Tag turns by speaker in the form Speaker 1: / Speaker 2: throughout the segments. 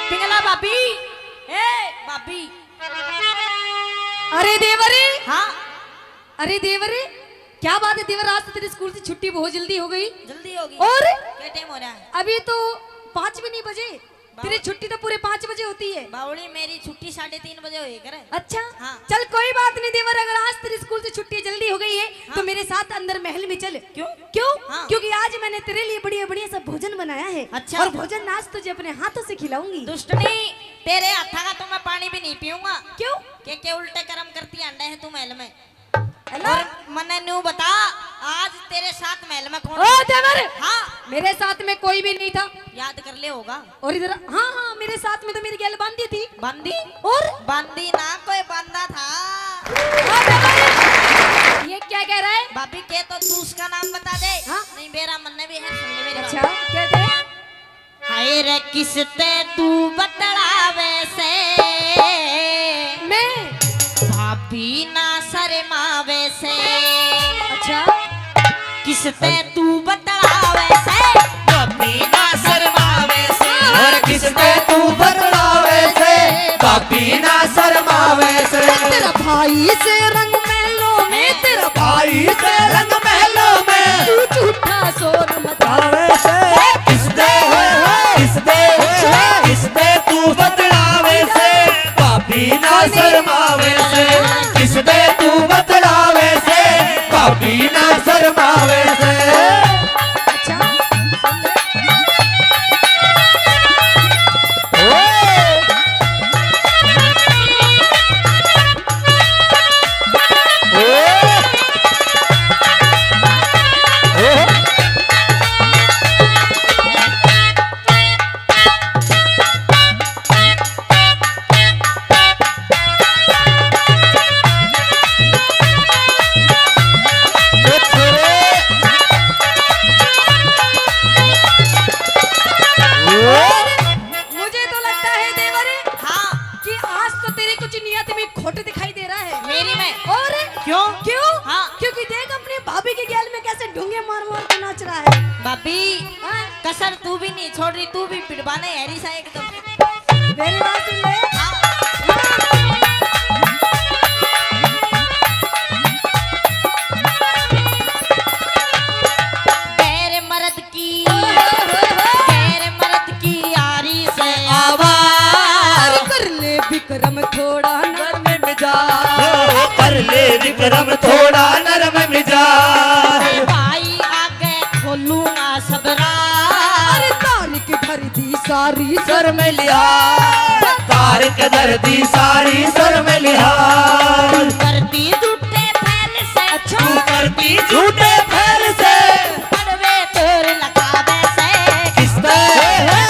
Speaker 1: पिंगला भाभी, ए भाभी।
Speaker 2: अरे देवरे,
Speaker 1: हाँ
Speaker 2: अरे देवरे, क्या बात है देवर, आज तो तेरे स्कूल से छुट्टी बहुत जल्दी हो गई।
Speaker 1: जल्दी होगी
Speaker 2: और
Speaker 1: क्या टाइम हो रहा है?
Speaker 2: अभी तो 5 भी नहीं बजे, तेरी छुट्टी तो पूरे 5 बजे होती है।
Speaker 1: बावड़ी मेरी छुट्टी 3:30 बजे हुई करे।
Speaker 2: अच्छा
Speaker 1: हाँ।
Speaker 2: चल कोई बात नहीं देवर, अगर आज तेरे स्कूल से छुट्टी जल्दी हो गई है
Speaker 1: हाँ।
Speaker 2: तो मेरे साथ अंदर महल में चल।
Speaker 1: क्यों?
Speaker 2: क्यों?
Speaker 1: हाँ।
Speaker 2: क्योंकि आज मैंने तेरे लिए बढ़िया बढ़िया सब भोजन बनाया है।
Speaker 1: अच्छा।
Speaker 2: और भोजन आज तुझे अपने हाथों से खिलाऊंगी।
Speaker 1: दुष्टनी, तेरे हाथा का तो मैं पानी भी नहीं पीऊंगा।
Speaker 2: क्यों?
Speaker 1: के उल्टे कर्म करती अंडे है तू महल में।
Speaker 2: हेलो?
Speaker 1: और मने न्यू बता, आज तेरे साथ महल में कौन?
Speaker 2: ओ देवर,
Speaker 1: हाँ
Speaker 2: मेरे साथ में कोई भी नहीं था।
Speaker 1: याद कर ले होगा।
Speaker 2: और इधर हाँ हाँ, मेरे साथ में तो मेरी गैल बांधी थी।
Speaker 1: बंदी?
Speaker 2: और
Speaker 1: बंदी ना, कोई बंदा था।
Speaker 2: ओ देवर, ये क्या कह रहा है?
Speaker 1: भाभी के तो तू उसका नाम बता दे।
Speaker 2: हाँ?
Speaker 1: नहीं मेरा मन भी है, सुन ले मेरी
Speaker 2: अच्छा
Speaker 1: बात।
Speaker 2: क्या दे?
Speaker 1: हाय रे किसते तू बतलावे से,
Speaker 2: मैं
Speaker 1: भाभी ना शर्मावे से।
Speaker 2: अच्छा
Speaker 1: किसते तू बतलावे से,
Speaker 3: भाभी ना शर्मावे से। और किसने तू बतलावे से, भाभी ना शर्मावे से।
Speaker 2: तेरा भाई से रंग महलों में, तेरा
Speaker 3: भाई से रंग महलों में
Speaker 2: तू झूठा शोर मचावे
Speaker 3: मचावे से। किसने तू बतलावे से, भाभी ना शर्मावे से। किसने तू बतलावे से, भाभी ना शर्मावे से।
Speaker 2: अच्छा मुझे तो लगता है देवरे
Speaker 1: हाँ
Speaker 2: कि आज तो तेरी कुछ नियत में खोट दिखाई दे रहा है।
Speaker 1: मेरी में।
Speaker 2: और
Speaker 1: क्यों?
Speaker 2: क्यों?
Speaker 1: हाँ।
Speaker 2: क्योंकि देख अपनी भाभी के गैल में कैसे ढूंगे मार मार के नाच रहा है।
Speaker 1: भाभी
Speaker 2: हाँ?
Speaker 1: कसर तू भी नहीं छोड़ रही, तू भी पिटवाने हैरी सा एकदम।
Speaker 2: मेरी बात सुन ले।
Speaker 1: गैर मर्द की यारी से आवार
Speaker 2: कर ले विक्रम थोड़ा नरम
Speaker 3: मिजाज कर ले विक्रम थोड़ा नरम मिजाज।
Speaker 1: भाई आगे खोलूंगा सबरा।
Speaker 2: अरे तारिक भर दी सारी
Speaker 3: सर में लिया तारिक दर्दी सारी सर में लिया।
Speaker 1: करती झूठे फैल से,
Speaker 2: अच्छा
Speaker 3: तू करती झूठे फैल से।
Speaker 1: पड़वे तोर लगावे से।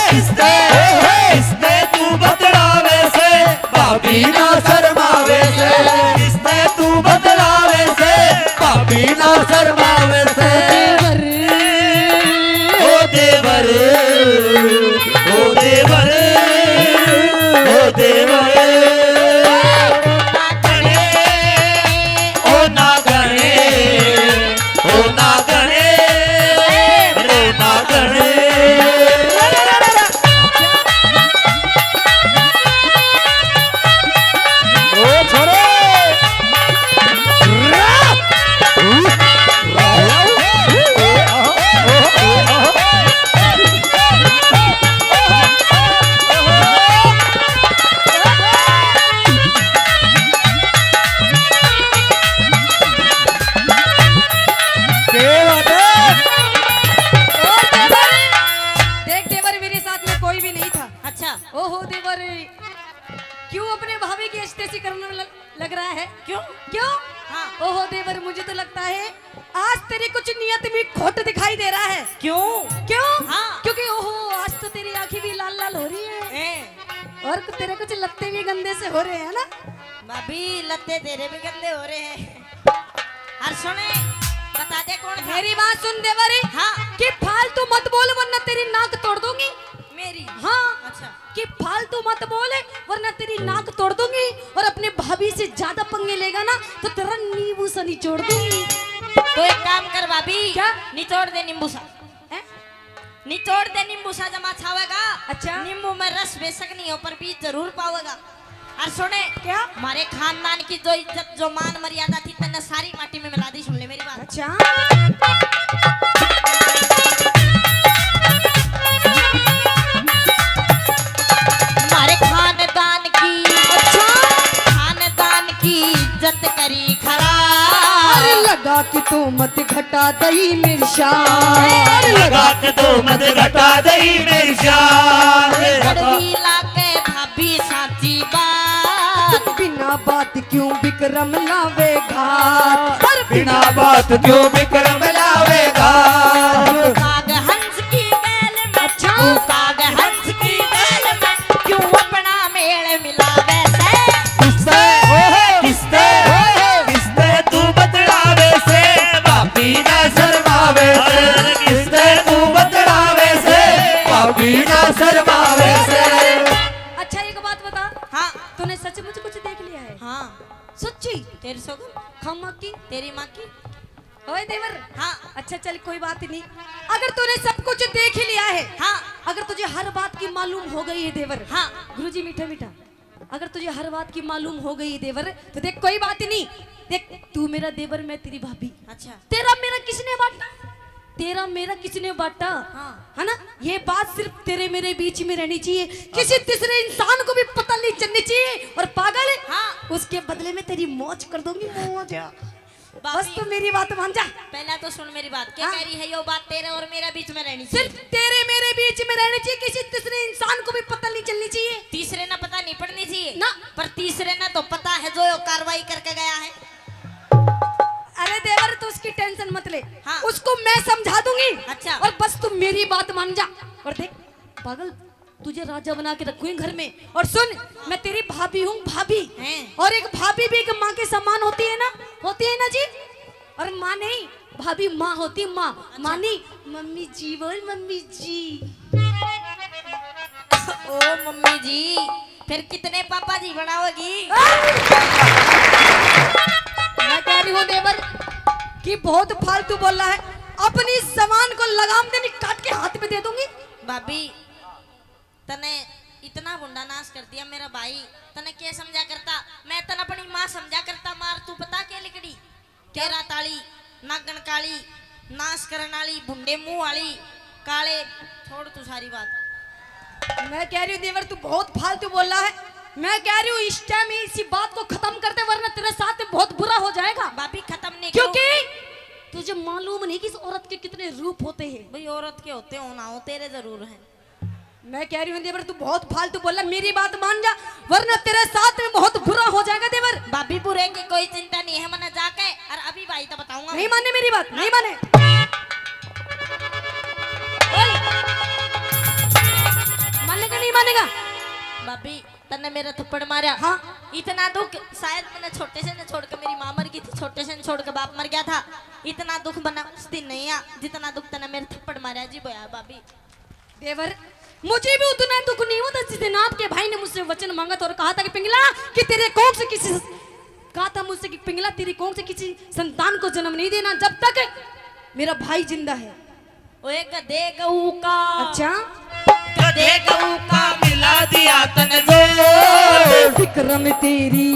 Speaker 3: किसने तू बतलावे से, भाभी ना शर्मावे से। किसने तू बतलावे से, भाभी ना शर्मावे से। ओ देवर, ओ देवर, ओ देवर। ओ ना गणे, ओ ना गणे, रो ना गणे। ओ छोरे
Speaker 2: और देवर, देख देवर मेरे साथ में कोई भी नहीं था।
Speaker 1: अच्छा
Speaker 2: ओहो देवर, क्यों अपने भाभी की अस्तेसी करने लग रहा है?
Speaker 1: क्यों?
Speaker 2: क्यों?
Speaker 1: हाँ।
Speaker 2: ओहो देवर, मुझे तो लगता है आज तेरी कुछ नियत में खोट दिखाई दे रहा है।
Speaker 1: क्यों?
Speaker 2: क्यों?
Speaker 1: हाँ।
Speaker 2: क्योंकि ओहो आज तो तेरी आंखें भी लाल लाल हो रही है और तेरे कुछ लत्ते भी गंदे से हो रहे हैं ना।
Speaker 1: भाभी लत्ते तेरे भी गंदे हो रहे हैं। और सुने, बता दे कौन था?
Speaker 2: मेरी बात सुन देवर,
Speaker 1: हाँ।
Speaker 2: कि फालतू मत बोल वरना तेरी नाक तोड़ दूंगी।
Speaker 1: मेरी?
Speaker 2: हाँ।
Speaker 1: अच्छा।
Speaker 2: कि फालतू मत बोल वरना तेरी नाक तोड़ दूंगी, और अपने भाभी से ज्यादा पंगे लेगा ना तो तेरा नींबू सा निचोड़ दूंगी।
Speaker 1: तो एक काम कर भाभी,
Speaker 2: क्या?
Speaker 1: निचोड़ दे नींबू सा।
Speaker 2: हैं?
Speaker 1: निचोड़ दे नींबू सा जमा छावेगा।
Speaker 2: अच्छा।
Speaker 1: नींबू में रस बेशक नहीं हो पर बीज जरूर पावेगा। और सुने
Speaker 2: क्या?
Speaker 1: हमारे खानदान की जो इज्जत जो मान मर्यादा थी तने सारी माटी में मिला दी। सुन ले मेरी बात।
Speaker 2: अच्छा।
Speaker 1: हमारे खानदान की, अच्छा, खानदान की इज्जत करी खराब।
Speaker 2: अरे लगा कि तू मत घटा दई मेरी शान,
Speaker 3: लगा के तो मत घटा दई मेरी शान।
Speaker 1: कड़वी लाके भाभी साची बात।
Speaker 2: बिना बात क्यों विक्रम लावे घात, और
Speaker 3: बिना बात क्यों विक्रम लावेगा।
Speaker 1: काग हंस की बैल में,
Speaker 2: अच्छा।
Speaker 1: काग हंस की बैल में क्यों अपना मेल मिलावे से।
Speaker 3: किसने किसने किसने तू बतलावे से पापी ना शर्मावे से। किसने तू बतलावे से पापी ना शर्मावे से।
Speaker 2: अच्छा एक बात बता,
Speaker 1: हाँ
Speaker 2: तूने सचमुच कुछ देख लिया है?
Speaker 1: हाँ
Speaker 2: सच्ची?
Speaker 1: तेरी सोगन,
Speaker 2: खम्मा की?
Speaker 1: तेरी माँ की।
Speaker 2: ओए देवर।
Speaker 1: हाँ
Speaker 2: अच्छा चल कोई बात नहीं, अगर तूने सब कुछ देख ही लिया है,
Speaker 1: हाँ
Speaker 2: अगर तुझे हर बात की मालूम हो गई है देवर,
Speaker 1: हाँ
Speaker 2: गुरुजी मीठा मीठा, अगर तुझे हर बात की मालूम हो गई है देवर, तो देख कोई बात नहीं, देख तू मेरा देवर मैं तेरी भाभी,
Speaker 1: अच्छा
Speaker 2: तेरा मेरा किसने बांटा? तेरा मेरा किसने बांटा?
Speaker 1: हाँ।
Speaker 2: है ना? ये बात सिर्फ तेरे मेरे बीच में रहनी चाहिए, किसी तीसरे इंसान को भी पता नहीं चलनी चाहिए। और पागल,
Speaker 1: हाँ।
Speaker 2: उसके बदले में तेरी मौज कर दूंगी, मौज। बस
Speaker 1: बाबी,
Speaker 2: तू मेरी बात मान जा।
Speaker 1: पहला तो सुन मेरी बात। क्या
Speaker 2: हाँ।
Speaker 1: कह रही है यो बात तेरे और मेरे बीच में रहनी चाहिए।
Speaker 2: सिर्फ तेरे मेरे बीच में रहनी चाहिए, किसी तीसरे इंसान को भी पता नहीं चलनी चाहिए।
Speaker 1: तीसरे ना पता नहीं पड़नी चाहिए
Speaker 2: ना।
Speaker 1: पर तीसरे ना तो पता है जो यो कार्रवाई करके गया है।
Speaker 2: अरे देवर तू उसकी टेंशन मत ले,
Speaker 1: हाँ।
Speaker 2: उसको मैं समझा दूंगी।
Speaker 1: अच्छा।
Speaker 2: और बस तू मेरी बात मान जा। और देख पागल, तुझे राजा बना के रखूंगी घर में। और सुन, मैं तेरी भाभी हूँ, भाभी।
Speaker 1: हैं?
Speaker 2: और एक भाभी भी एक माँ के समान होती है ना, होती है ना जी। और माँ नहीं, भाभी माँ होती, माँ।
Speaker 1: अच्छा।
Speaker 2: माँ नहीं, मम्मी जी बोल, मम्मी जी।
Speaker 1: ओ मम्मी जी, फिर कितने पापा जी बनाओगी?
Speaker 2: मैं कह रही हूँ देवर कि बहुत फालतू बोल रहा है, अपनी सामान को लगाम देनी काट के हाथ में दे दूंगी।
Speaker 1: भाभी तने इतना गुंडा नाश कर दिया मेरा भाई, तने क्या समझा करता? मैं तने अपनी माँ समझा करता। मार तू पता क्या लिकड़ी, केरा ताली, नागन काली, नाश करने वाली, भुंडे मुंह वाली, काले। छोड़ तू सारी बात।
Speaker 2: मैं कह रही हूँ देवर तू बहुत फालतू बोल रहा है। मैं कह रही हूँ इस टाइम इसी बात को खत्म करते, वरना तेरे साथ में बहुत बुरा हो जाएगा।
Speaker 1: भाभी खत्म नहीं
Speaker 2: क्योंकि तुझे मालूम नहीं कि इस औरत के कितने रूप होते हैं।
Speaker 1: भाई औरत के होते हो ना हो, तेरे जरूर हैं।
Speaker 2: मैं कह रही हूँ देवर तू बहुत फालतू बोल रहा, मेरी बात मान जा, वरना तेरे साथ में बहुत बुरा हो जाएगा देवर।
Speaker 1: भाभी बुरे की कोई चिंता नहीं है, मैंने जाके और अभी भाई तो बताऊंगा।
Speaker 2: नहीं माने मेरी बात, नहीं माने। मानेगा नहीं मानेगा?
Speaker 1: भाभी तन्ने मेरा थप्पड़ मारा।
Speaker 2: हाँ।
Speaker 1: इतना दुख शायद मैंने छोटे से न छोड़ के, मेरी माँ मर गई थी, छोटे से न छोड़ के बाप मर गया था। इतना दुख बना उस दिन नहीं आ जितना दुख तन्ने मेरे थप्पड़ मारा जी बोया भाभी।
Speaker 2: देवर मुझे भी उतना दुख नहीं होता जिस दिन आपके भाई ने मुझसे वचन मांगा था और कहा था कि पिंगला कि तेरे कोख से किसी, कहा था मुझसे कि पिंगला तेरी कोख से किसी संतान को जन्म नहीं देना जब तक मेरा भाई जिंदा है।
Speaker 1: ओए गधे गऊ का,
Speaker 2: अच्छा
Speaker 3: गधे गऊ का मिला दिया तन जोड़।
Speaker 2: विक्रम तेरी,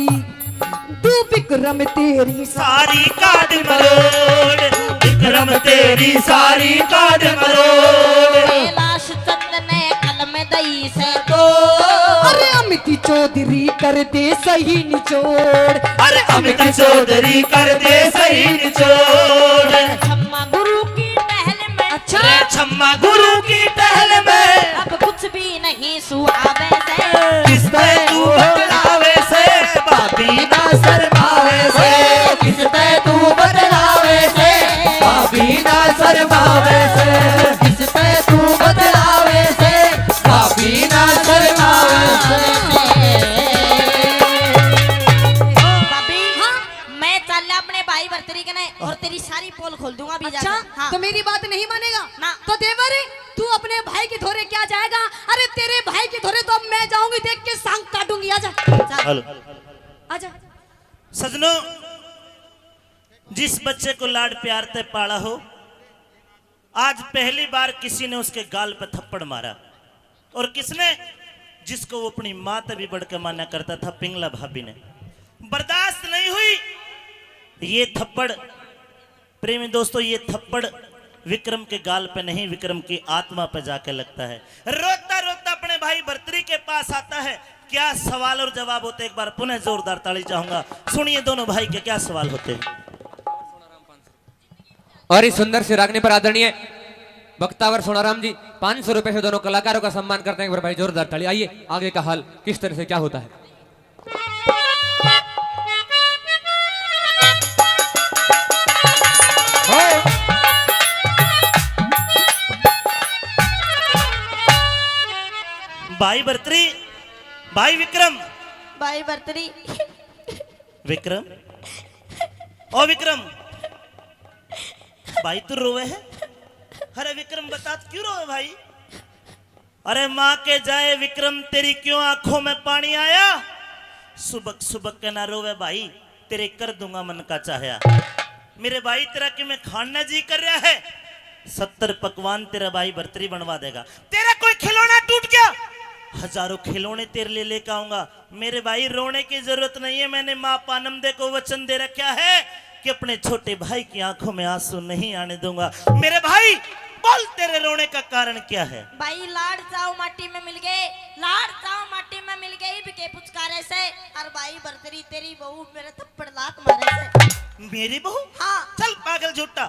Speaker 2: तू विक्रम तेरी
Speaker 3: सारी काट मरोड़। विक्रम तेरी सारी काट मरोड़।
Speaker 1: कैलाश चंद ने कलम दई से तो,
Speaker 2: अरे अमित चौधरी कर दे सही निचोड़।
Speaker 3: अरे अमित चौधरी कर दे सही निचोड़।
Speaker 1: छम्मा गुरु की टहल में,
Speaker 2: अच्छा
Speaker 3: अरे छम्मा गुरु की टहल में
Speaker 1: अब कुछ भी नहीं सुहावे से।
Speaker 3: किसने तू बतलावे से पापी ना शर्मावे से। किसने तू बतलावे से पापी ना शर्मावे से। किसने तू बतलावे से पापी ना शर्मावे से।
Speaker 1: भाभी मैं चल अपने भाई भरतरी के नहीं और तेरी सारी पोल खोल दूंगा भी।
Speaker 2: अच्छा
Speaker 1: हाँ।
Speaker 2: तो मेरी बात नहीं मानेगा
Speaker 1: ना।
Speaker 2: तो देवर तू अपने भाई के धोरे क्या जाएगा? अरे तेरे भाई के धोरे तो अब मैं जाऊंगी, देख के सांग काटूंगी। आजा आजा।
Speaker 4: सजनों, जिस बच्चे को लाड प्यार से पाला हो आज पहली बार किसी ने उसके गाल पे थप्पड़ मारा। और किसने? जिसको वो अपनी माँ से भी बढ़कर माना करता था, पिंगला भाभी ने। बर्दाश्त नहीं हुई ये थप्पड़। प्रेमी दोस्तों, ये थप्पड़ विक्रम के गाल पे नहीं, विक्रम की आत्मा पे जाके लगता है। रोता रोता अपने भाई भर्तरी के पास आता है। क्या सवाल और जवाब होते, एक बार पुनः जोरदार ताली चाहूंगा। सुनिए दोनों भाई के क्या सवाल होते हैं।
Speaker 3: और इस सुंदर से रागने पर आदरणीय वक्तावर सोनाराम जी 500 रुपए से दोनों कलाकारों का सम्मान करते हैं। एक बार भाई जोरदार ताली। आइए आगे का हाल किस तरह से क्या होता है।
Speaker 4: भाई भर्तरी, भाई विक्रम,
Speaker 1: भाई भर्तरी,
Speaker 4: विक्रम, ओ विक्रम, भाई तू रोवे है? अरे विक्रम बता क्यों रोवे भाई? अरे माँ के जाए विक्रम, तेरी क्यों आंखों में पानी आया? सुबक सुबक के ना रोवे भाई, तेरे कर दूंगा मन का चाहया। मेरे भाई तेरा कि मैं खाना जी कर रहा है, 70 पकवान तेरा भाई भर्तरी बनवा देगा। तेरा कोई खिलौना टूट गया, हजारों खिलौने तेरे लिए लेकर आऊंगा। मेरे भाई रोने की जरूरत नहीं है, मैंने माँ पानमदे को वचन दे रखा है कि अपने छोटे भाई की आंखों में आंसू नहीं आने दूंगा। मेरे भाई बोल, तेरे रोने का कारण क्या है?
Speaker 1: भाई लाड़ चाव माटी में मिल गए, लाड़ चाव माटी में मिल गई बिके पुचकारे से। और भाई भर्तरी तेरी बहू मेरे थप्पड़ लात मारे से।
Speaker 4: मेरी बहू?
Speaker 1: हाँ।
Speaker 4: चल पागल झूठा।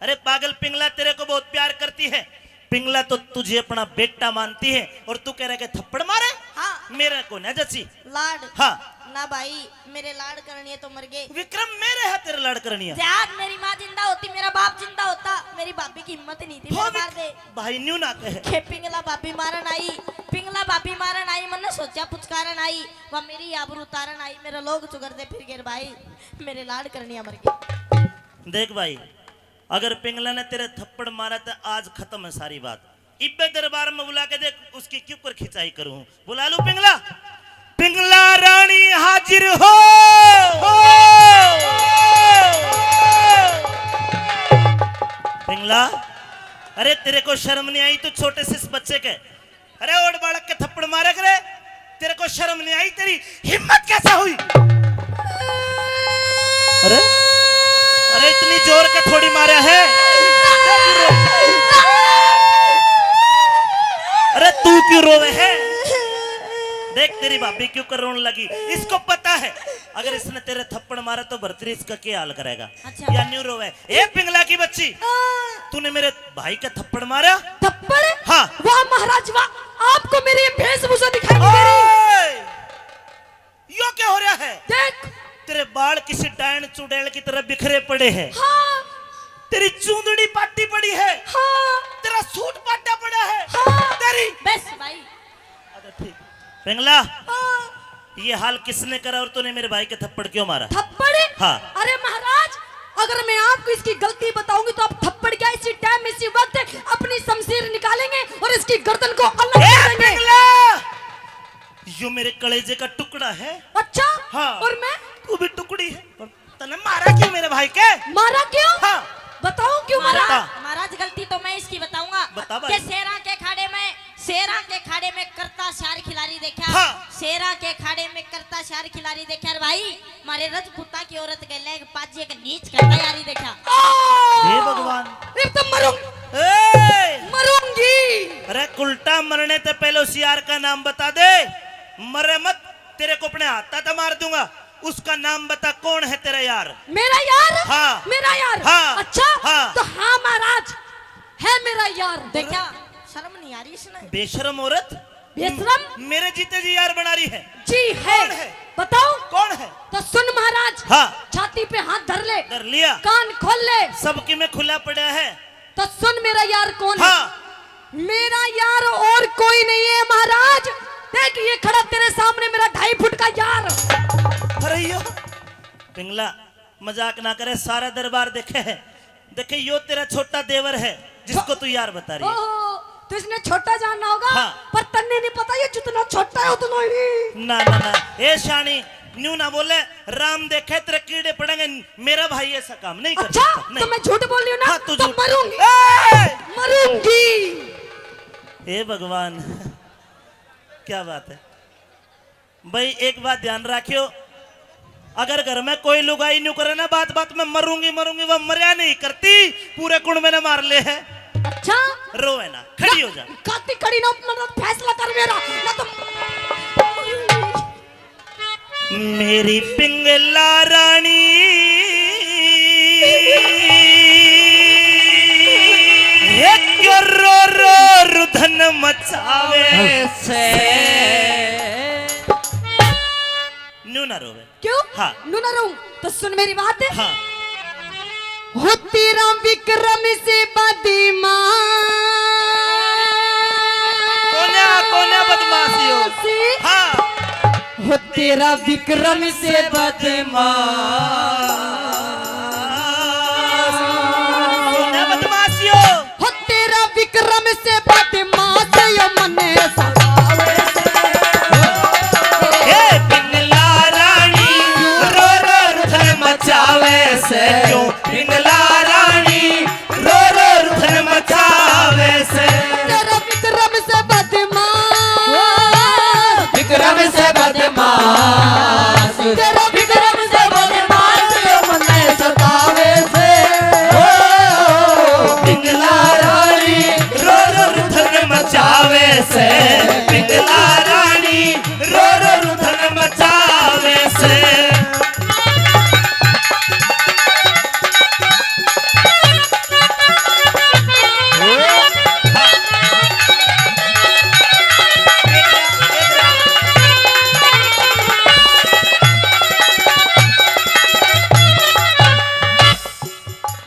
Speaker 4: अरे पागल, पिंगला तेरे को बहुत प्यार करती है। पिंगला तो तुझे अपना बेटा मानती है और तू कह रहा है कि थप्पड़ मारे?
Speaker 1: हाँ।
Speaker 4: मेरे को ना जची
Speaker 1: लाड।
Speaker 4: हाँ
Speaker 1: ना भाई, मेरे लाड करनी है तो मर गए।
Speaker 4: विक्रम, मेरे है तेरे लाड़ करनी है।
Speaker 1: यार मेरी माँ जिंदा होती, मेरा बाप जिंदा होता, मेरी भाभी की हिम्मत नहीं थी मेरे मार दे।
Speaker 4: भाई न्यू ना कहे
Speaker 1: के पिंगला भाभी मारन आई, पिंगला भाभी मारन आई, मैंने सोचा पुचकारन आई, वह मेरी आबरू उतारन आई, मेरे लोग चुगर दे फिर गिर भाई, मेरे लाड करनी मर गई।
Speaker 4: देख भाई, अगर पिंगला ने तेरे थप्पड़ मारा तो आज खत्म है सारी बात। इब्बे दरबार में बुला के देख, उसकी क्यों पर खिंचाई करूं। बुला लूं पिंगला? पिंगला रानी हाजिर हो। पिंगला, अरे तेरे को शर्म नहीं आई? तू छोटे से इस बच्चे के, अरे ओड बालक के थप्पड़ मारे करे, तेरे को शर्म नहीं आई? तेरी हिम्मत कैसे हुई? अरे अरे इतनी जोर के थोड़ी मारा है। अरे तू क्यों रोवे है? देख तेरी भाभी क्यों कर रोने लगी। इसको पता है अगर इसने तेरे थप्पड़ मारा तो भर्तरी इसका क्या हाल करेगा।
Speaker 1: अच्छा।
Speaker 4: या न्यू रोवे? ए पिंगला की बच्ची, तूने मेरे भाई का थप्पड़ मारा?
Speaker 2: थप्पड़?
Speaker 4: हाँ।
Speaker 2: वाह महाराज वाह, आपको मेरी ये वेशभूषा दिखाई नहीं दे रही?
Speaker 4: यो क्या हो रहा है?
Speaker 2: देख,
Speaker 4: तेरे बाल किसी डायन चुड़ैल की तरह बिखरे पड़े हैं।
Speaker 2: हाँ
Speaker 4: तेरी चूंदड़ी पाटी पड़ी है।
Speaker 2: हाँ
Speaker 4: तेरा सूट पाटा पड़ा है।
Speaker 2: हाँ।
Speaker 4: तेरी
Speaker 1: बस भाई,
Speaker 4: अच्छा ठीक। पिंगला,
Speaker 2: हाँ।
Speaker 4: ये हाल किसने करा और तूने मेरे भाई के थप्पड़ क्यों मारा?
Speaker 2: थप्पड़?
Speaker 4: हाँ।
Speaker 2: अरे महाराज, अगर मैं आपको इसकी गलती बताऊंगी तो आप थप्पड़ क्या इसी टाइम इसी वक्त अपनी शमशीर निकालेंगे और इसकी गर्दन को अलग कर देंगे।
Speaker 4: पिंगला, यो मेरे कलेजे का टुकड़ा है।
Speaker 2: अच्छा।
Speaker 4: हाँ।
Speaker 2: और मैं?
Speaker 4: तू भी टुकड़ी है। तूने मारा क्यों मेरे भाई के?
Speaker 2: मारा क्यों?
Speaker 4: हाँ।
Speaker 2: बताओ क्यों मारा?
Speaker 4: बता।
Speaker 1: महाराज गलती तो मैं इसकी बताऊंगा।
Speaker 4: बता भाई।
Speaker 1: कि शेरा के खाड़े में करता शार खिलाड़ी देखा।
Speaker 4: हाँ।
Speaker 1: शेरा के खाड़े में करता शार खिलाड़ी देखा। भाई मारे रजपूता की औरत के लेग पाजे के नीच करता यारी देखा।
Speaker 4: हे भगवान,
Speaker 2: अब तो मरूंगी।
Speaker 4: अरे उल्टा मरने से पहले उस यार का नाम बता दे। मरे मत, तेरे को अपने हाथा तो मार दूंगा। उसका नाम बता, कौन है तेरा यार?
Speaker 2: मेरा यार?
Speaker 4: हाँ।
Speaker 2: मेरा यार?
Speaker 4: हाँ।
Speaker 2: अच्छा।
Speaker 4: हाँ।
Speaker 2: तो हाँ महाराज, है मेरा यार।
Speaker 1: देखा, शर्म नहीं आ रही इसने।
Speaker 4: बेशरम औरत,
Speaker 2: बेशरम?
Speaker 4: मेरे जीते जी यार बना रही है।
Speaker 2: जी है।
Speaker 4: कौन है?
Speaker 2: बताओ
Speaker 4: कौन है?
Speaker 2: तो सुन महाराज।
Speaker 4: हाँ।
Speaker 2: छाती पे हाथ धर ले,
Speaker 4: कर लिया,
Speaker 2: कान खोल ले,
Speaker 4: सबकी में खुला पड़ा है।
Speaker 2: तो सुन मेरा यार कौन
Speaker 4: हाँ।
Speaker 2: है। मेरा यार और कोई नहीं है महाराज। देख ये खड़ा तेरे सामने मेरा 2.5 फुट का यार।
Speaker 4: अरे यो पिंगला, मजाक ना करे, सारा दरबार देखे है। देखे यो तेरा छोटा देवर है जिसको तू यार बता रही है।
Speaker 2: ओहो, तो इसने छोटा जानना होगा।
Speaker 4: हाँ।
Speaker 2: पर तन्ने नहीं पता ये जितना छोटा है उतना ही।
Speaker 4: ना ना ना, ए शानी, न्यू ना बोले राम देखे तेरे कीड़े पड़ेंगे, मेरा भाई ऐसा काम नहीं कर
Speaker 2: अच्छा
Speaker 4: सकता। नहीं।
Speaker 2: तो मैं झूठ बोल रही हूँ ना?
Speaker 4: हाँ, तू
Speaker 2: तो
Speaker 4: झूठ-
Speaker 2: मरूंगी,
Speaker 4: ए!
Speaker 2: मरूंगी।
Speaker 4: हे भगवान, क्या बात है भाई। एक बात ध्यान रखियो, अगर घर में कोई लुगाई न्यू करे ना बात बात में मरूंगी मरूंगी, वह मरिया नहीं करती, पूरे कुंड में मार ले है।
Speaker 2: अच्छा
Speaker 4: रोए ना, खड़ी हो जा।
Speaker 2: काती खड़ी ना, मतलब फैसला कर मेरा ना तो।
Speaker 4: मेरी पिंगला रानी हे क्यों रो रो रुधन मचावे से। न्यू ना रोवे।
Speaker 2: क्यों?
Speaker 4: हाँ।
Speaker 2: नू ना रहूं तो सुन मेरी बात।
Speaker 4: हाँ।
Speaker 2: हो तेरा विक्रम से बदमाश
Speaker 4: कोन्या बदमाशी हो। हाँ।
Speaker 2: हो तेरा विक्रम से
Speaker 4: कोन्या बदमाशी हो।
Speaker 2: तेरा विक्रम से बदमाश यो मने सतावे
Speaker 4: हे पिंगला रानी रो रो रुधन मचावे से। क्यों पिंगला रानी रो रो रुधन मचावे से।
Speaker 2: तेरा विक्रम से बदमाश,
Speaker 3: विक्रम से बदमाश,
Speaker 2: तेरा विक्रम से बदमाश यो मने
Speaker 3: सतावे से। ओ पिंगला रानी
Speaker 4: रो रो रुधन मचावे से। पिंगला रानी रो रो रुधन मचावे से।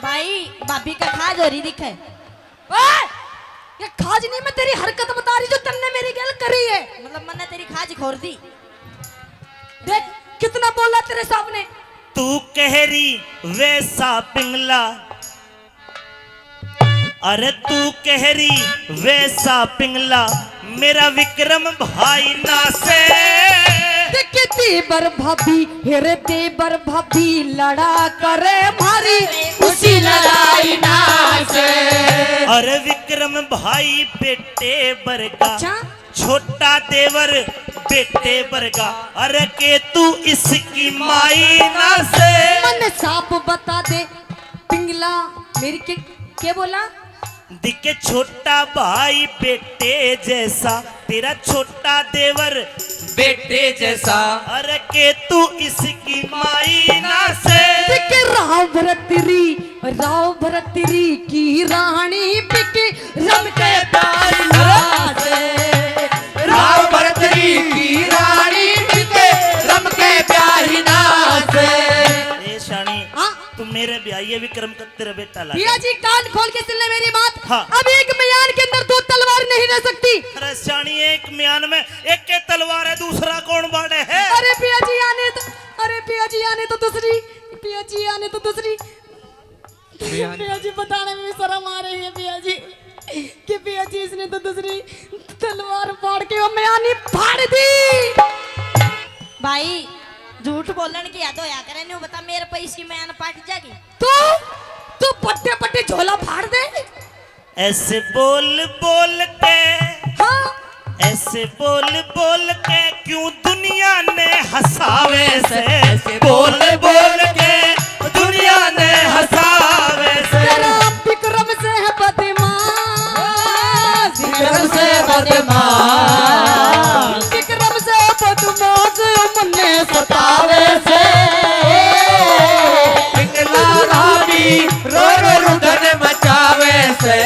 Speaker 1: भाई भाभी का खाज हो रही दिखे।
Speaker 2: ओए! ये खाज नहीं, मैं तेरी हरकत बता रही जो तन्ने मेरी गल करी है।
Speaker 1: मतलब मैंने तेरी खाज खोर दी।
Speaker 2: देख कितना बोला तेरे सामने।
Speaker 4: तू कहरी वैसा पिंगला, अरे तू कहरी वैसा पिंगला, मेरा विक्रम भाई ना से।
Speaker 2: देख देवर भाभी, हेरे देवर भाभी लड़ा करे मारी
Speaker 3: उसी लड़ाई ना से।
Speaker 4: अरे विक्रम भाई बेटे बरगा,
Speaker 2: अच्छा?
Speaker 4: छोटा देवर बेटे बरगा, अरे के तू इसकी माई ना से।
Speaker 2: मन साफ बता दे पिंगला मेरी के बोला?
Speaker 4: दिखे छोटा भाई बेटे जैसा, तेरा छोटा देवर
Speaker 3: बेटे जैसा,
Speaker 4: अरे के तू इसकी माई ना से।
Speaker 2: देख राव भरतरी की रानी पिके रम के
Speaker 3: प्यार ना से। राव भरतरी की रानी के रम के प्यार ना से।
Speaker 4: ए शानी,
Speaker 2: हाँ?
Speaker 4: तू मेरे ब्याह विक्रम का तेरा बेटा लगा।
Speaker 2: पिया जी कान खोल के सुन ले मेरी बात।
Speaker 4: हाँ।
Speaker 2: अब एक म्यान के अंदर दो तलवार नहीं रह सकती।
Speaker 4: अरे शानी, एक म्यान में एक के तलवार है, दूसरा कौन बाड़े है।
Speaker 2: अरे पिया जी आने तो, अरे पिया जी आने तो दूसरी, पिया जी आने तो दूसरी। पिया जी बताने में भी शर्म आ रही है पिया जी कि पिया जी इसने तो दूसरी तलवार फाड़ के वो म्यानी फाड़ दी।
Speaker 1: भाई झूठ बोलन की याद होया करे, नहीं बता मेरे पे इसकी मैन पाट जाएगी।
Speaker 2: तू पट्टे पट्टे झोला फाड़ दे।
Speaker 4: ऐसे बोल बोल के,
Speaker 2: हाँ?
Speaker 4: ऐसे बोल बोल के क्यों दुनिया ने हंसावे से।
Speaker 3: ऐसे बोल बोल के
Speaker 4: दुनिया ने हंसावे से।
Speaker 2: तेरा विक्रम से है बदमाश,
Speaker 3: विक्रम से बदमाश,
Speaker 2: विक्रम से बदमाश मन्ने
Speaker 3: सतावे से। पिंगला रानी रो रो रुदन मचावे से।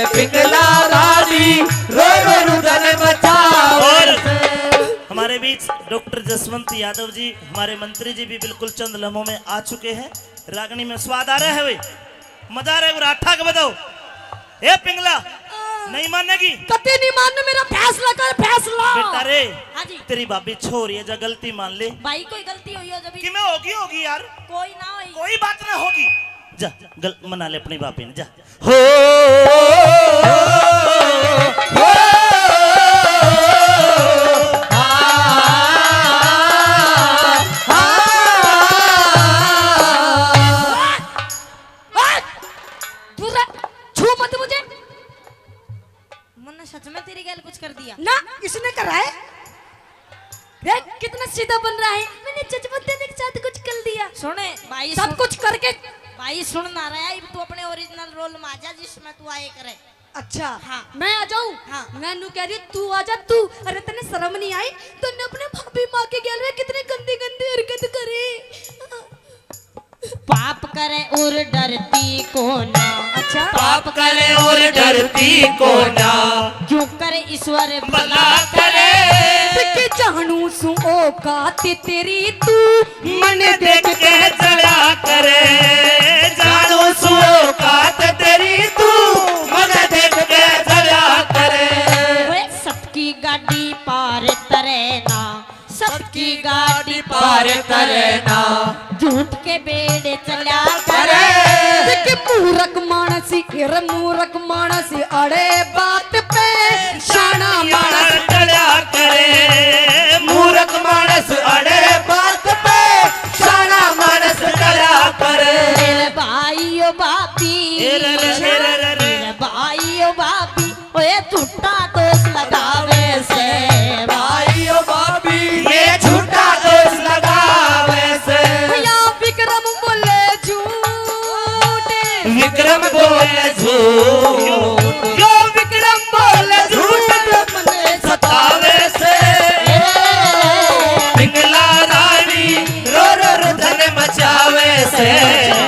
Speaker 3: पिंगला रानी रो रो रुदन मचावे
Speaker 4: और
Speaker 3: से।
Speaker 4: हमारे बीच डॉक्टर जसवंत यादव जी, हमारे मंत्री जी भी बिल्कुल चंद लम्हों में आ चुके हैं। रागनी में स्वाद आ रहा है भाई, मजा आ रहा है। राठा के बताओ, ए पिंगला नहीं मानेगी?
Speaker 2: कते नहीं मानने, मेरा फैसला कर फैसला।
Speaker 4: बेटा रे,
Speaker 1: हाँ जी
Speaker 4: तेरी भाभी छोरी है, जा गलती मान ले।
Speaker 1: भाई कोई गलती हुई हो जब
Speaker 4: कि मैं होगी होगी यार,
Speaker 1: कोई ना हुई।
Speaker 4: कोई बात ना होगी। जा मना ले अपनी भाभी ने, जा।
Speaker 3: हो
Speaker 2: देख कितना सीधा बन रहा है। मैंने जजमत देने के साथ कुछ कर दिया।
Speaker 1: सुने भाई,
Speaker 2: सब कुछ करके।
Speaker 1: भाई सुन ना रहा है, तू अपने ओरिजिनल रोल में आ जा जिसमें तू आए करे।
Speaker 2: अच्छा
Speaker 1: हाँ।
Speaker 2: मैं आ जाऊं?
Speaker 1: हाँ।
Speaker 2: मैं नु कह रही हूं, तू आ जा तू। अरे तने शर्म नहीं आई? तूने अपने भाभी माँ के गैल में कितनी गंदी गंदी हरकत करी।
Speaker 1: पाप करे और डरती को ना।
Speaker 2: अच्छा
Speaker 3: पाप करे और डरती को ना,
Speaker 1: क्यों करे ईश्वर
Speaker 3: भला करे।
Speaker 2: कि जानू सु औकात तेरी तू
Speaker 3: मन देख के चला करे, जानो सुओ कात तेरी तू मन देख के चला करे।
Speaker 1: ओए सबकी गाड़ी पार तरेना, सबकी गाड़ी
Speaker 3: पार करे ना,
Speaker 1: झूठ के बेड़े चला करे।
Speaker 3: करे।
Speaker 2: कि मूरख मानसी रे मूरख मानसी अड़े बात पे शाना मानस।
Speaker 3: मानस चला करे, मूर्ख मानस अड़े बात पे शाना मानस चला करे।
Speaker 1: मेरे भाई ओ बापी, मेरे भाई ओ बापी, ओए झूठा दोष लगावे से
Speaker 3: भाई ओ बाबी ये झूठा दोष लगावे से।
Speaker 2: या विक्रम बोले झूठे।
Speaker 3: विक्रम बोले झूठ, यो विक्रम बोले झूठ अपने सतावे से। पिंगला रानी रो रो रुदन मचावे से,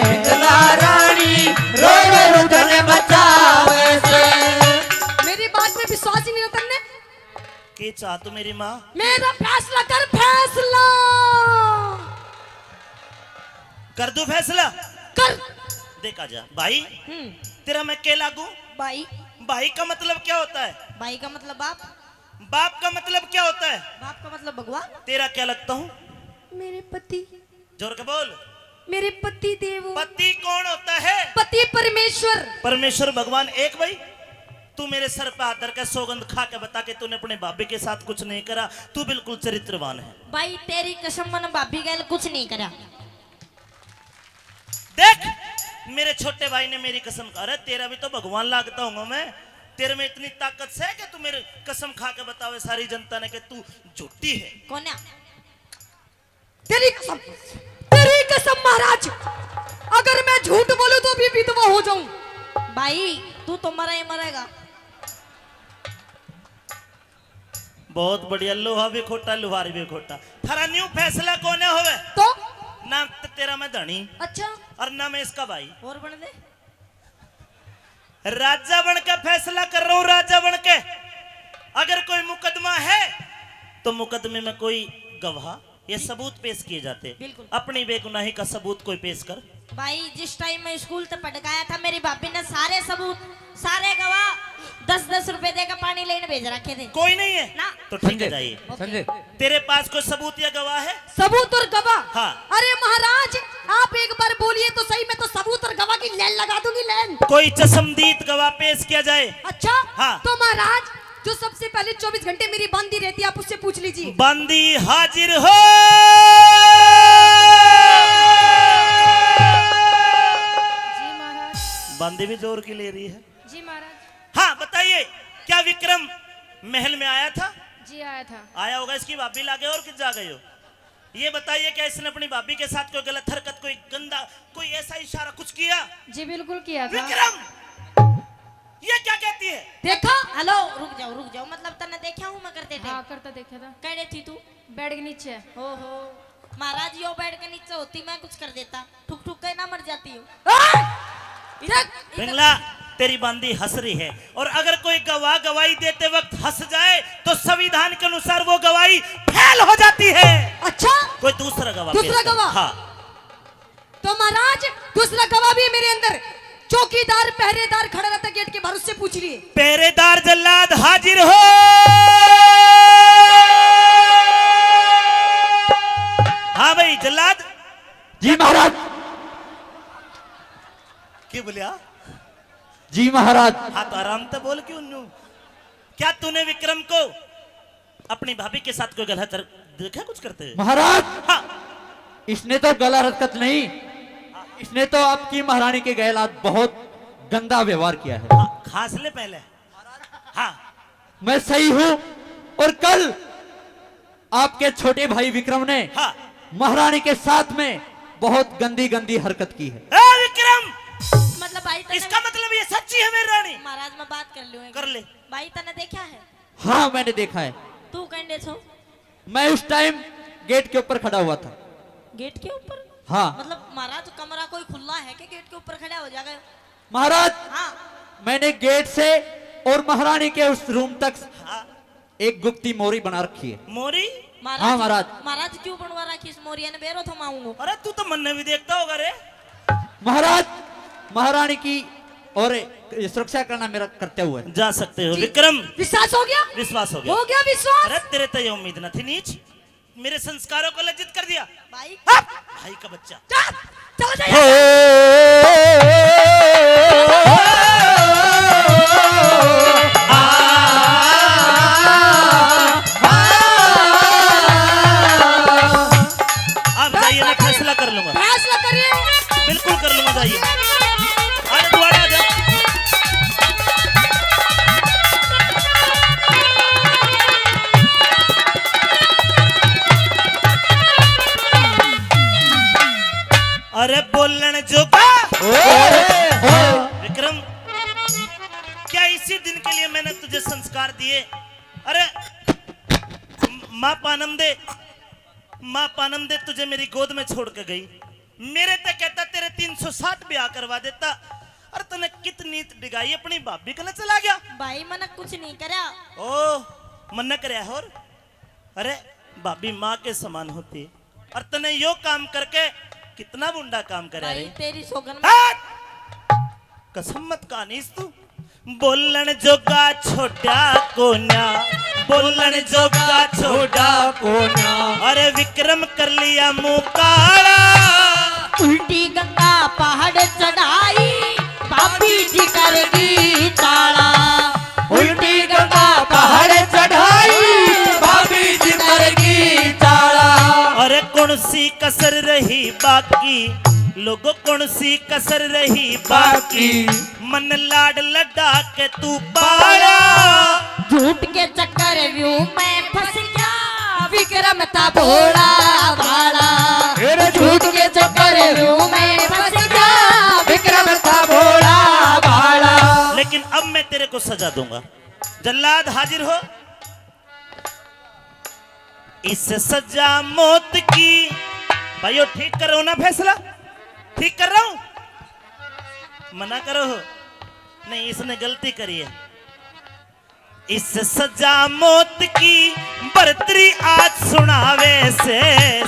Speaker 3: पिंगला रानी रो रो रुदन मचावे से।
Speaker 2: मेरी बात में विश्वास ही नहीं होता ने।
Speaker 4: के चाह तू मेरी माँ?
Speaker 2: मेरा फैसला कर, फैसला
Speaker 4: कर दू फैसला?
Speaker 2: कर।
Speaker 4: देखा जा भाई, तेरा मैं के लागू?
Speaker 1: भाई,
Speaker 4: भाई का मतलब क्या होता है?
Speaker 1: भाई का मतलब बाप,
Speaker 4: बाप का मतलब क्या होता है?
Speaker 1: बाप का मतलब भगवान।
Speaker 4: तेरा क्या लगता हूँ?
Speaker 2: मेरे पति,
Speaker 4: जोर के बोल।
Speaker 2: मेरे पति देव।
Speaker 4: पति कौन होता है?
Speaker 2: पति परमेश्वर।
Speaker 4: परमेश्वर भगवान एक। भाई तू मेरे सर पे हाथ धर के सौगंध खा के बता के तूने अपने भाभी के साथ कुछ नहीं करा, तू बिल्कुल चरित्रवान है।
Speaker 1: भाई तेरी कसम मन भाभी गैल कुछ नहीं करा।
Speaker 4: देख मेरे छोटे भाई ने मेरी कसम खा। अरे तेरा भी तो भगवान लागता हूँ मैं। तेरे में इतनी ताकत से है कि तू मेरे कसम खा के बतावे सारी जनता ने कि तू झूठी है।
Speaker 1: कौन है?
Speaker 2: तेरी कसम, तेरी कसम महाराज, अगर मैं झूठ बोलूं तो भी विधवा हो जाऊं।
Speaker 1: भाई तू तो मरा ही मरेगा।
Speaker 4: बहुत बढ़िया, लोहा भी खोटा लुहार भी खोटा। थारा न्यू फैसला कौन है होवे?
Speaker 2: तो
Speaker 4: ना तेरा मैं धनी
Speaker 2: अच्छा
Speaker 4: और ना मैं इसका भाई।
Speaker 1: और बन दे।
Speaker 4: राजा बन के फैसला कर रहा हूं, राजा बन के। अगर कोई मुकदमा है तो मुकदमे में कोई गवाह ये सबूत पेश किए जाते।
Speaker 1: बिल्कुल।
Speaker 4: अपनी बेगुनाही का सबूत कोई पेश कर।
Speaker 1: भाई जिस टाइम मैं स्कूल तक पढ़ गया था, मेरी भाभी ने सारे सबूत, सारे गवाह 10-10 रुपए देकर पानी लेने भेज रखे थे।
Speaker 4: कोई नहीं है
Speaker 1: ना।
Speaker 4: तो ठीक है, जाइए।
Speaker 3: संजय
Speaker 4: तेरे पास कोई सबूत या गवाह है?
Speaker 2: सबूत और गवाह?
Speaker 4: हाँ।
Speaker 2: अरे महाराज आप एक बार बोलिए तो सही, मैं तो सबूत और गवाह की लाइन लगा दूंगी, लाइन।
Speaker 4: कोई चशमदीद गवाह पेश किया जाए।
Speaker 2: अच्छा
Speaker 4: हाँ।
Speaker 2: तो महाराज जो सबसे पहले 24 घंटे मेरी बंदी रहती है, आप उससे पूछ लीजिए।
Speaker 4: बंदी हाजिर हो।
Speaker 2: जी महाराज।
Speaker 4: बंदी भी जोर की ले रही है।
Speaker 2: जी महाराज।
Speaker 4: हाँ बताइए, क्या विक्रम महल में आया था?
Speaker 2: जी आया था।
Speaker 4: आया होगा, इसकी भाभी लागे और किस जा गए हो? ये बताइए क्या इसने अपनी भाभी के साथ कोई गलत हरकत, कोई गंदा, कोई ऐसा इशारा कुछ किया?
Speaker 2: जी बिल्कुल किया था।
Speaker 4: विक्रम ये क्या कहती है?
Speaker 2: देखा?
Speaker 1: हेलो रुक जाओ, मतलब तने देखा हूँ मैं करते थे।
Speaker 2: हाँ करता देखा था।
Speaker 1: कैडे थी तू?
Speaker 2: बेड के नीचे।
Speaker 1: ओहो महाराज, यो बेड के नीचे होती मैं कुछ कर देता, ठुक ठुक के ना मर जाती हूँ।
Speaker 4: पिंगला तेरी बंदी हंस रही है, और अगर कोई गवाह गवाही देते वक्त हंस जाए तो संविधान के अनुसार वो गवाही फेल हो जाती है।
Speaker 2: अच्छा
Speaker 4: कोई दूसरा गवाह
Speaker 2: दूसरा
Speaker 4: पेश कर।
Speaker 2: गवाह?
Speaker 4: हाँ।
Speaker 2: तो महाराज दूसरा गवाह भी है मेरे अंदर। चौकीदार पहरेदार खड़ा रहता गेट के बाहर, उससे पूछ लिए।
Speaker 4: पहरेदार जल्लाद हाजिर हो। हाँ भाई जल्लाद।
Speaker 3: जी महाराज।
Speaker 4: क्या बोलिया?
Speaker 3: जी महाराज।
Speaker 4: हाँ तो आराम से बोल क्यों नू? क्या तूने विक्रम को अपनी भाभी के साथ कोई गलत देखा कुछ करते हुए?
Speaker 3: महाराज
Speaker 4: हाँ।
Speaker 3: इसने तो गलत हरकत नहीं, इसने तो आपकी महारानी के गैलात बहुत गंदा व्यवहार किया है।
Speaker 4: हाँ, खास ले पहले। हाँ
Speaker 3: मैं सही हूं, और कल आपके छोटे भाई विक्रम ने
Speaker 4: हाँ
Speaker 3: महारानी के साथ में बहुत गंदी गंदी हरकत की है।
Speaker 4: ए विक्रम,
Speaker 1: मतलब भाई तने
Speaker 4: इसका मतलब ये सच्ची है मेरी रानी?
Speaker 1: महाराज मैं बात कर लूं
Speaker 4: कर ले।
Speaker 1: भाई तने देखा है?
Speaker 3: हाँ मैंने देखा है।
Speaker 1: तू कहने छो?
Speaker 3: मैं उस टाइम गेट के ऊपर खड़ा हुआ था।
Speaker 1: गेट के ऊपर?
Speaker 3: हाँ
Speaker 1: मतलब महाराज कमरा कोई खुला है कि गेट के ऊपर खड़ा हो जाएगा?
Speaker 3: महाराज,
Speaker 1: हाँ
Speaker 3: मैंने गेट से और महारानी के उस रूम तक
Speaker 4: हाँ
Speaker 3: एक गुप्ती मोरी बना रखी है।
Speaker 4: मोरी?
Speaker 3: हाँ महाराज।
Speaker 1: महाराज क्यों बनवा रखी इस मोरिया ने? बेरो तो मांगू।
Speaker 4: अरे तू तो मन में भी देखता होगा रे।
Speaker 3: महाराज, महारानी की और सुरक्षा करना मेरा कर्तव्य है।
Speaker 4: जा सकते हो विक्रम।
Speaker 2: विश्वास हो गया?
Speaker 4: विश्वास हो गया।
Speaker 2: हो गया विश्वास?
Speaker 4: अरे तेरे तो ये उम्मीद न थी नीच, मेरे संस्कारों को लज्जित कर दिया।
Speaker 1: भाई
Speaker 4: भाई का बच्चा।
Speaker 2: चलो जाइए।
Speaker 4: आप जाइए, मैं फैसला कर लूंगा।
Speaker 2: फैसला करिए।
Speaker 4: बिल्कुल कर लूंगा, जाइए। अरे दोबारा आ जा। अरे बोलन जोगा विक्रम, क्या इसी दिन के लिए मैंने तुझे संस्कार दिए? अरे माँ पानम दे तुझे मेरी गोद में छोड़ के गई। मेरे ते कहता तेरे 360 ब्याह करवा देता। अरे तूने कितनी डिगाई अपनी भाभी के लिए चला गया।
Speaker 1: भाई मैंने कुछ नहीं करा।
Speaker 4: ओ मन करया और? अरे भाभी माँ के समान होती और तने यो काम करके कितना बुंडा काम करे
Speaker 1: भाई
Speaker 4: रे।
Speaker 1: तेरी सोगन
Speaker 4: कसम मत कहानीस तू। बोलन जोगा छोटा कोन्या, बोलन जोगा छोटा कोन्या। अरे विक्रम कर लिया मुंह काला।
Speaker 1: उल्टी गंगा पहाड़ चढ़ाई, भाभी जी करेगी ताला।
Speaker 3: उल्टी गंगा पहाड़ चढ़ाई, भाभी जी करेगी ताला।
Speaker 4: अरे कौन सी कसर रही बाकी, लोगों कौन सी कसर रही बाकी। मन लाड लड्डा के तू पाला।
Speaker 1: झूठ के चक्कर व्यू में फंस गया, विक्रम था भोला भाला। झूठ के चक्कर व्यू में फंस गया,
Speaker 3: विक्रम था भोला भाला।
Speaker 4: लेकिन अब मैं तेरे को सजा दूंगा। जल्लाद हाजिर हो। इस सजा मौत की। भाइयों ठीक कर रहा हूं ना फैसला? ठीक कर रहा हूं? मना करो हो? नहीं, इसने गलती करी है। इस सजा मौत की बरतरी आज सुनावे से।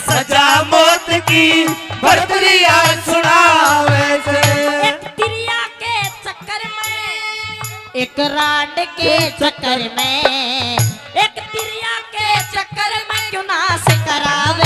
Speaker 4: सजा मौत की बरतरी आज सुनावे से।
Speaker 1: एक तिरिया के चक्कर में, एक राड के चक्कर में, एक तिरिया के चक्कर में क्यों नाश करावे